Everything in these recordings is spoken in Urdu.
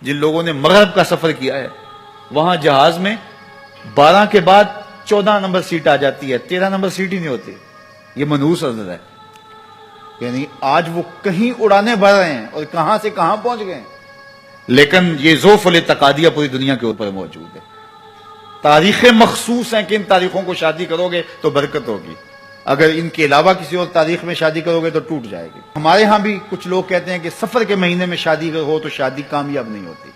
جن لوگوں نے مغرب کا سفر کیا ہے وہاں جہاز میں 12 کے بعد 14 نمبر سیٹ آ جاتی ہے، 13 نمبر سیٹ ہی نہیں ہوتی. یہ منحوس عدد ہے. یعنی آج وہ کہیں اڑانے بھر رہے ہیں اور کہاں سے کہاں پہنچ گئے ہیں، لیکن یہ ذوف الاعتقادیہ پوری دنیا کے اوپر موجود ہے. تاریخیں مخصوص ہیں کہ ان تاریخوں کو شادی کرو گے تو برکت ہوگی، اگر ان کے علاوہ کسی اور تاریخ میں شادی کرو گے تو ٹوٹ جائے گی. ہمارے ہاں بھی کچھ لوگ کہتے ہیں کہ سفر کے مہینے میں شادی ہو تو شادی کامیاب نہیں ہوتی،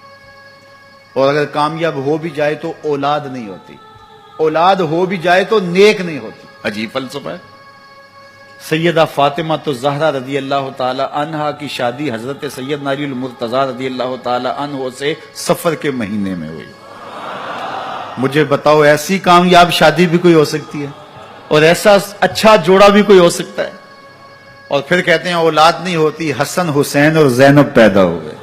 اور اگر کامیاب ہو بھی جائے تو اولاد نہیں ہوتی، اولاد ہو بھی جائے تو نیک نہیں ہوتی. عجیب فلسفہ ہے. سیدہ فاطمہ تو زہرا رضی اللہ تعالی عنہا کی شادی حضرت سیدنا علی المرتضی رضی اللہ تعالی عنہ سے سفر کے مہینے میں ہوئی. مجھے بتاؤ ایسی کامیاب شادی بھی کوئی ہو سکتی ہے، اور ایسا اچھا جوڑا بھی کوئی ہو سکتا ہے؟ اور پھر کہتے ہیں اولاد نہیں ہوتی، حسن حسین اور زینب پیدا ہوئے.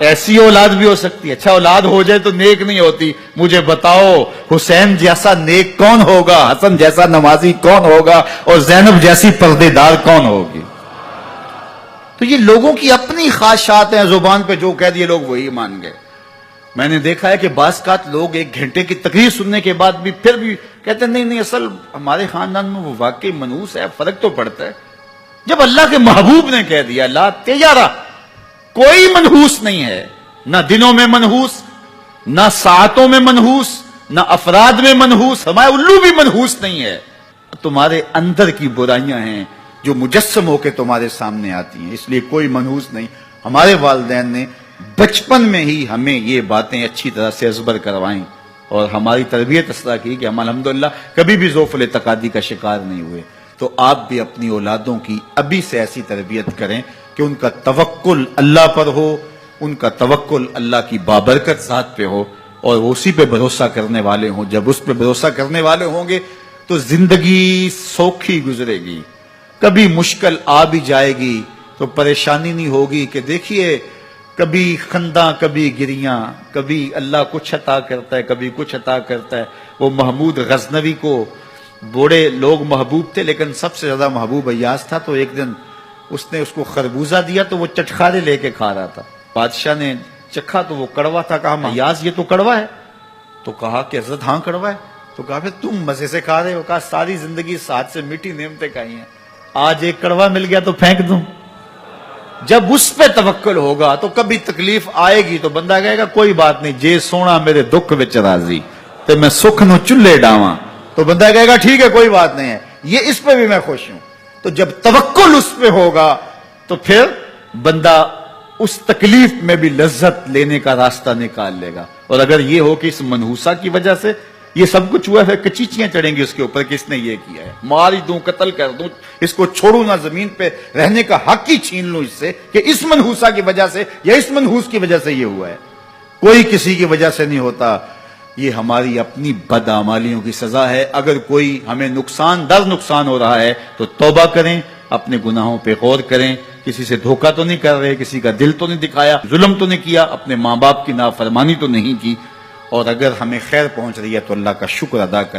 ایسی اولاد بھی ہو سکتی ہے. اچھا اولاد ہو جائے تو نیک نہیں ہوتی. مجھے بتاؤ حسین جیسا نیک کون ہوگا، حسن جیسا نمازی کون ہوگا، اور زینب جیسی پردے دار کون ہوگی؟ تو یہ لوگوں کی اپنی خواہشات ہیں، زبان پہ جو کہہ دیے لوگ وہی مان گئے. میں نے دیکھا ہے کہ بعض اوقات لوگ 1 گھنٹے کی تقریر سننے کے بعد بھی پھر بھی کہتے ہیں نہیں اصل ہمارے خاندان میں وہ واقعی منحوس ہے، فرق تو پڑتا ہے. جب اللہ کے محبوب نے کہہ دیا لا تیارہ، کوئی منحوس نہیں ہے، نہ دنوں میں منحوس، نہ ساعتوں میں منحوس، نہ افراد میں منحوس، ہمارے الو بھی منحوس نہیں ہے. تمہارے اندر کی برائیاں ہیں جو مجسم ہو کے تمہارے سامنے آتی ہیں، اس لیے کوئی منحوس نہیں. ہمارے والدین نے بچپن میں ہی ہمیں یہ باتیں اچھی طرح سے ازبر کروائیں اور ہماری تربیت اس طرح کی کہ ہم الحمدللہ کبھی بھی ذوف الاعتقادی کا شکار نہیں ہوئے. تو آپ بھی اپنی اولادوں کی ابھی سے ایسی تربیت کریں کہ ان کا توکل اللہ پر ہو، ان کا توکل اللہ کی بابرکت ذات پہ ہو، اور وہ اسی پہ بھروسہ کرنے والے ہوں. جب اس پہ بھروسہ کرنے والے ہوں گے تو زندگی سوکھی گزرے گی. کبھی مشکل آ بھی جائے گی تو پریشانی نہیں ہوگی کہ دیکھیے کبھی خنداں کبھی گریاں، کبھی اللہ کچھ عطا کرتا ہے کبھی کچھ عطا کرتا ہے. وہ محمود غزنوی کو بوڑھے لوگ محبوب تھے، لیکن سب سے زیادہ محبوب ایاز تھا. تو ایک دن اس نے اس کو خربوزہ دیا تو وہ چٹخارے لے کے کھا رہا تھا. بادشاہ نے چکھا تو وہ کڑوا تھا. کہا ایاز یہ تو کڑوا ہے. تو کہا کہ حضرت ہاں کڑوا ہے. تو کہا پھر تم مزے سے کھا رہے ہو. کہا ساری زندگی ساتھ سے میٹھی نعمتیں کھائی ہیں، آج ایک کڑوا مل گیا تو پھینک دوں. جب اس پہ توکل ہوگا تو کبھی تکلیف آئے گی تو بندہ کہے گا کوئی بات نہیں، جے سونا میرے دکھ وچ راضی تے میں سکھ نو چلے ڈاواں. تو بندہ کہے گا ٹھیک ہے کوئی بات نہیں ہے، یہ اس پہ بھی میں خوش ہوں. تو جب توکل اس پہ ہوگا تو پھر بندہ اس تکلیف میں بھی لذت لینے کا راستہ نکال لے گا. اور اگر یہ ہو کہ اس منحوسہ کی وجہ سے یہ سب کچھ ہوا ہے، کچیچیاں چڑھیں گی اس کے اوپر کہ اس نے یہ کیا ہے، مار ہی دوں، قتل کر دوں، اس کو چھوڑوں نہ، زمین پہ رہنے کا حق ہی چھین لوں اس سے کہ اس منحوسہ کی وجہ سے یا اس منحوس کی وجہ سے یہ ہوا ہے. کوئی کسی کی وجہ سے نہیں ہوتا. یہ ہماری اپنی بدعمالیوں کی سزا ہے. اگر کوئی ہمیں نقصان در نقصان ہو رہا ہے تو توبہ کریں، اپنے گناہوں پہ غور کریں. کسی سے دھوکہ تو نہیں کر رہے، کسی کا دل تو نہیں دکھایا، ظلم تو نہیں کیا، اپنے ماں باپ کی نافرمانی تو نہیں کی. اور اگر ہمیں خیر پہنچ رہی ہے تو اللہ کا شکر ادا کریں.